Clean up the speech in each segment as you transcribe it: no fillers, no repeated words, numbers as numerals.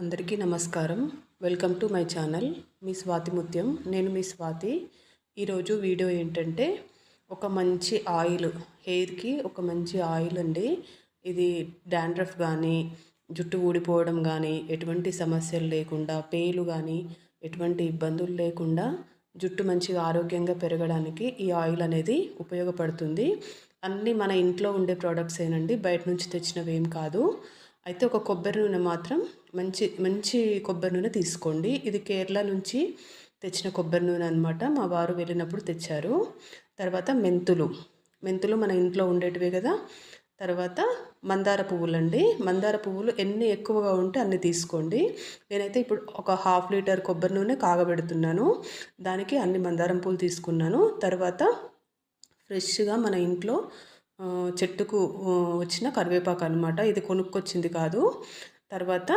అందరికీ నమస్కారం. Welcome to my channel మీ స్వాతి ముత్యం. నేను మీ స్వాతి. ఈరోజు వీడియో ఏంటంటే ఒక మంచి ఆయిల్, హెయిర్కి ఒక మంచి ఆయిల్ అండి. ఇది డాండ్రఫ్ కానీ, జుట్టు ఊడిపోవడం కానీ, ఎటువంటి సమస్యలు లేకుండా, పేలు కానీ ఎటువంటి ఇబ్బందులు లేకుండా జుట్టు మంచిగా ఆరోగ్యంగా పెరగడానికి ఈ ఆయిల్ అనేది ఉపయోగపడుతుంది. అన్నీ మన ఇంట్లో ఉండే ప్రోడక్ట్స్ ఏనండి, బయట నుంచి తెచ్చినవి ఏం కాదు. అయితే ఒక కొబ్బరి నూనె మాత్రం మంచి మంచి కొబ్బరి నూనె తీసుకోండి. ఇది కేరళ నుంచి తెచ్చిన కొబ్బరి నూనె అనమాట. మా వారు వెళ్ళినప్పుడు తెచ్చారు. తర్వాత మెంతులు మన ఇంట్లో ఉండేటివే కదా. తర్వాత మందార పువ్వులండి. మందార పువ్వులు ఎన్ని ఎక్కువగా ఉంటే అన్ని తీసుకోండి. నేనైతే ఇప్పుడు ఒక 1/2 లీటర్ కొబ్బరి నూనె కాగబెడుతున్నాను. దానికి అన్ని మందారం పువ్వులు తీసుకున్నాను. తర్వాత ఫ్రెష్గా మన ఇంట్లో చెట్టుకు వచ్చిన కరివేపాకు అనమాట. ఇది కొనుక్కొచ్చింది కాదు. తర్వాత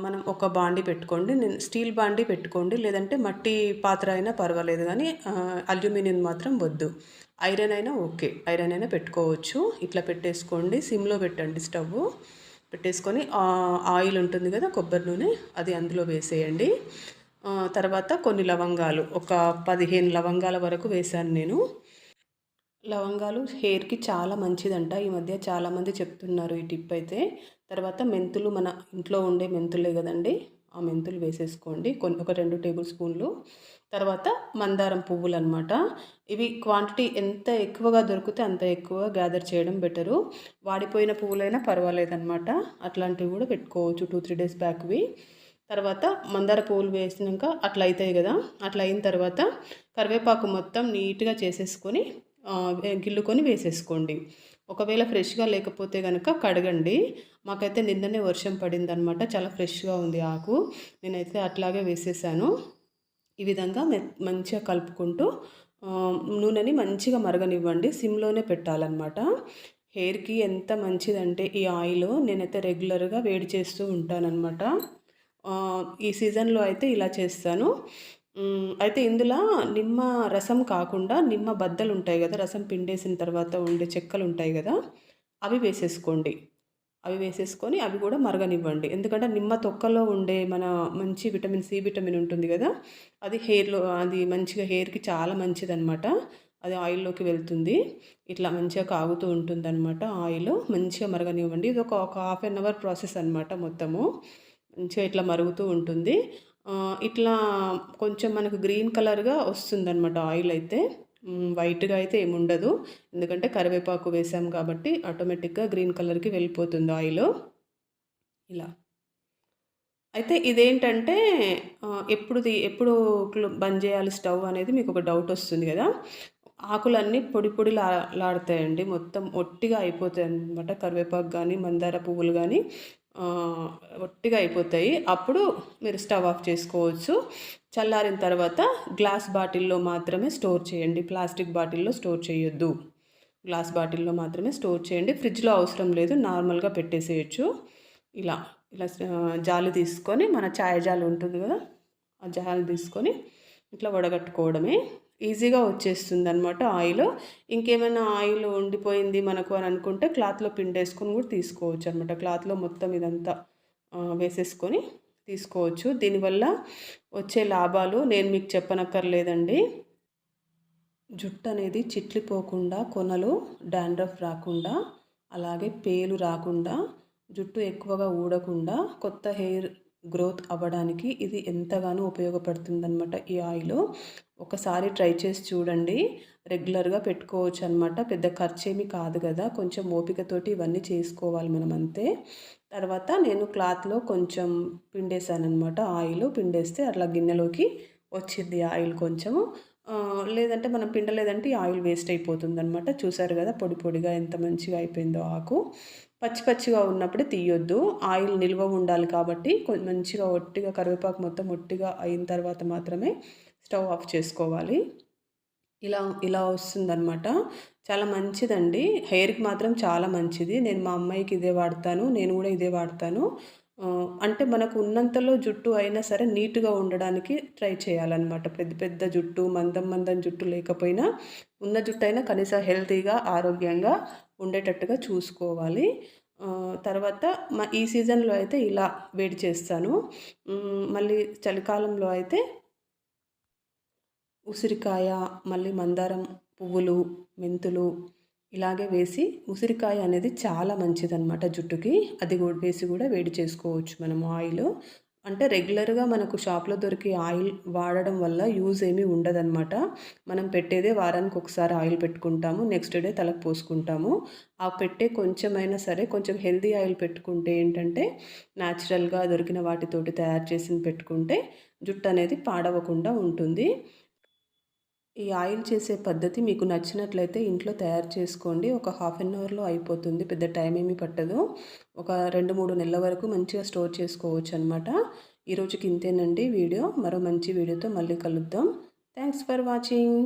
మనం ఒక బాండి పెట్టుకోండి. నేను స్టీల్ బాండి పెట్టుకోండి, లేదంటే మట్టి పాత్ర అయినా పర్వాలేదు, కానీ అల్యూమినియం మాత్రం వద్దు. ఐరన్ అయినా ఓకే, ఐరన్ అయినా పెట్టుకోవచ్చు. ఇట్లా పెట్టేసుకోండి, సిమ్లో పెట్టండి స్టవ్. పెట్టేసుకొని ఆయిల్ ఉంటుంది కదా, కొబ్బరి నూనె, అది అందులో వేసేయండి. తర్వాత కొన్ని లవంగాలు, ఒక 15 లవంగాల వరకు వేశాను నేను. లవంగాలు హెయిర్కి చాలా మంచిదంట. ఈ మధ్య చాలామంది చెప్తున్నారు ఈ టిప్ అయితే. తర్వాత మెంతులు, మన ఇంట్లో ఉండే మెంతులే కదండి, ఆ మెంతులు వేసేసుకోండి, ఒక 2 టేబుల్ స్పూన్లు. తర్వాత మందారం పువ్వులు అనమాట. ఇవి క్వాంటిటీ ఎంత ఎక్కువగా దొరికితే అంత ఎక్కువ గ్యాదర్ చేయడం బెటరు. వాడిపోయిన పువ్వులైనా పర్వాలేదన్నమాట. అట్లాంటివి కూడా పెట్టుకోవచ్చు 2-3 డేస్ బ్యాక్వి. తర్వాత మందార పువ్వులు వేసినాక అట్లా అవుతాయి కదా. అట్లా అయిన తర్వాత కరివేపాకు మొత్తం నీట్గా చేసేసుకొని గిల్లుకొని వేసేసుకోండి. ఒకవేళ ఫ్రెష్గా లేకపోతే కనుక కడగండి. మాకైతే నిన్ననే వర్షం పడిందనమాట, చాలా ఫ్రెష్గా ఉంది ఆకు. నేనైతే అట్లాగే వేసేసాను. ఈ విధంగా మంచిగా కలుపుకుంటూ నూనెని మంచిగా మరగనివ్వండి. సిమ్లోనే పెట్టాలన్నమాట. హెయిర్కి ఎంత మంచిదంటే ఈ ఆయిల్, నేనైతే రెగ్యులర్గా వేడి చేస్తూ ఉంటానన్నమాట. ఈ సీజన్లో అయితే ఇలా చేస్తాను. అయితే ఇందులో నిమ్మ రసం కాకుండా నిమ్మ బద్దలు ఉంటాయి కదా, రసం పిండేసిన తర్వాత ఉండే చెక్కలు ఉంటాయి కదా, అవి వేసేసుకోండి. అవి వేసేసుకొని అవి కూడా మరగనివ్వండి. ఎందుకంటే నిమ్మ తొక్కలో ఉండే మన మంచి విటమిన్ సి విటమిన్ ఉంటుంది కదా, అది హెయిర్లో, అది మంచిగా హెయిర్కి చాలా మంచిదన్నమాట. అది ఆయిల్లోకి వెళ్తుంది. ఇట్లా మంచిగా కాగుతూ ఉంటుందన్నమాట. ఆయిల్ మంచిగా మరగనివ్వండి. ఇది ఒక 1/2 అవర్ ప్రాసెస్ అనమాట మొత్తము. మంచిగా ఇట్లా మరుగుతూ ఉంటుంది. ఇట్లా కొంచెం మనకు గ్రీన్ కలర్గా వస్తుందన్నమాట ఆయిల్ అయితే. వైట్గా అయితే ఏముండదు, ఎందుకంటే కరివేపాకు వేసాం కాబట్టి ఆటోమేటిక్గా గ్రీన్ కలర్కి వెళ్ళిపోతుంది ఆయిల్. ఇలా అయితే ఇదేంటంటే ఎప్పుడు బంద్ చేయాలి స్టవ్ అనేది మీకు ఒక డౌట్ వస్తుంది కదా. ఆకులన్నీ పొడి పొడి లాడతాయండి, మొత్తం ఒట్టిగా అయిపోతాయి అన్నమాట. కరివేపాకు కానీ మందార పువ్వులు కానీ ఒట్టిగా అయిపోతాయి. అప్పుడు మీరు స్టవ్ ఆఫ్ చేసుకోవచ్చు. చల్లారిన తర్వాత గ్లాస్ బాటిల్లో మాత్రమే స్టోర్ చేయండి, ప్లాస్టిక్ బాటిల్లో స్టోర్ చేయొద్దు. గ్లాస్ బాటిల్లో మాత్రమే స్టోర్ చేయండి. ఫ్రిడ్జ్లో అవసరం లేదు, నార్మల్గా పెట్టేసేయచ్చు. ఇలా ఇలా జాలి తీసుకొని, మన ఛాయ్ జాలి ఉంటుంది కదా, ఆ జాలి తీసుకొని ఇట్లా వడగట్టుకోవడమే. ఈజీగా వచ్చేస్తుంది అనమాట ఆయిల్. ఇంకేమైనా ఆయిల్ ఉండిపోయింది మనకు అని అనుకుంటే క్లాత్లో పిండేసుకొని కూడా తీసుకోవచ్చు అనమాట. క్లాత్లో మొత్తం ఇదంతా వేసేసుకొని తీసుకోవచ్చు. దీనివల్ల వచ్చే లాభాలు నేను మీకు చెప్పనక్కర్లేదండి. జుట్టు అనేది చిట్లిపోకుండా, కొనలు డాండ్రఫ్ రాకుండా, అలాగే పేలు రాకుండా, జుట్టు ఎక్కువగా ఊడకుండా, కొత్త హెయిర్ గ్రోత్ అవ్వడానికి ఇది ఎంతగానో ఉపయోగపడుతుందన్నమాట ఈ ఆయిల్. ఒకసారి ట్రై చేసి చూడండి. రెగ్యులర్గా పెట్టుకోవచ్చు అనమాట. పెద్ద ఖర్చేమీ కాదు కదా, కొంచెం ఓపికతోటి ఇవన్నీ చేసుకోవాలి మనం అంతే. తర్వాత నేను క్లాత్లో కొంచెం పిండేసానమాట. ఆయిల్ పిండేస్తే అట్లా గిన్నెలోకి వచ్చింది ఆయిల్ కొంచెము. లేదంటే మనం పిండలేదంటే ఈ ఆయిల్ వేస్ట్ అయిపోతుందన్నమాట. చూసారు కదా పొడి పొడిగా ఎంత మంచిగా అయిపోయిందో ఆకు. పచ్చి పచ్చిగా ఉన్నప్పుడే తీయొద్దు, ఆయిల్ నిల్వ ఉండాలి కాబట్టి మంచిగా ఒట్టిగా కరివేపాకు మొత్తం ఒట్టిగా అయిన తర్వాత మాత్రమే స్టవ్ ఆఫ్ చేసుకోవాలి. ఇలా ఇలా వస్తుందన్నమాట. చాలా మంచిదండి, హెయిర్కి మాత్రం చాలా మంచిది. నేను మా అమ్మాయికి ఇదే వాడతాను, నేను కూడా ఇదే వాడతాను. అంటే మనకు ఉన్నంతలో జుట్టు అయినా సరే నీట్గా ఉండడానికి ట్రై చేయాలన్నమాట. పెద్ద పెద్ద జుట్టు, మందం మందం జుట్టు లేకపోయినా, ఉన్న జుట్టు అయినా కనీసం హెల్తీగా ఆరోగ్యంగా ఉండేటట్టుగా చూసుకోవాలి. తర్వాత ఈ సీజన్లో అయితే ఇలా వేడి చేస్తాను. మళ్ళీ చలికాలంలో అయితే ఉసిరికాయ, మళ్ళీ మందారం పువ్వులు, మెంతులు ఇలాగే వేసి ఉసిరికాయ అనేది చాలా మంచిదనమాట జుట్టుకి. అది కూడా వేసి కూడా వేడి చేసుకోవచ్చు మనము ఆయిల్. అంటే రెగ్యులర్‌గా మనకు షాప్‌లో దొరికే ఆయిల్ వాడడం వల్ల యూజ్ ఏమీ ఉండదనమాట. మనం పెట్టేదే వారానికి ఒకసారి ఆయిల్ పెట్టుకుంటాము. నెక్స్ట్ డే తలకు పోసుకుంటాము. ఆ పెట్టే కొంచెమైనా సరే కొంచెం హెల్తీ ఆయిల్ పెట్టుకుంటే ఏంటంటే న్యాచురల్‌గా దొరికిన వాటితోటి తయారు చేసింది పెట్టుకుంటే జుట్టు అనేది పాడవకుండా ఉంటుంది. ఈ ఆయిల్ చేసే పద్ధతి మీకు నచ్చినట్లయితే ఇంట్లో తయారు చేసుకోండి. ఒక హాఫ్ అన్ అవర్‌లో అయిపోతుంది. పెద్ద టైం ఏమీ పట్టదు. ఒక 2, 3 నెలల వరకు మంచిగా స్టోర్ చేసుకోవచ్చనమాట. ఈరోజుకి ఇంతేనండి వీడియో. మరో మంచి వీడియోతో మళ్ళీ కలుద్దాం. Thanks for watching.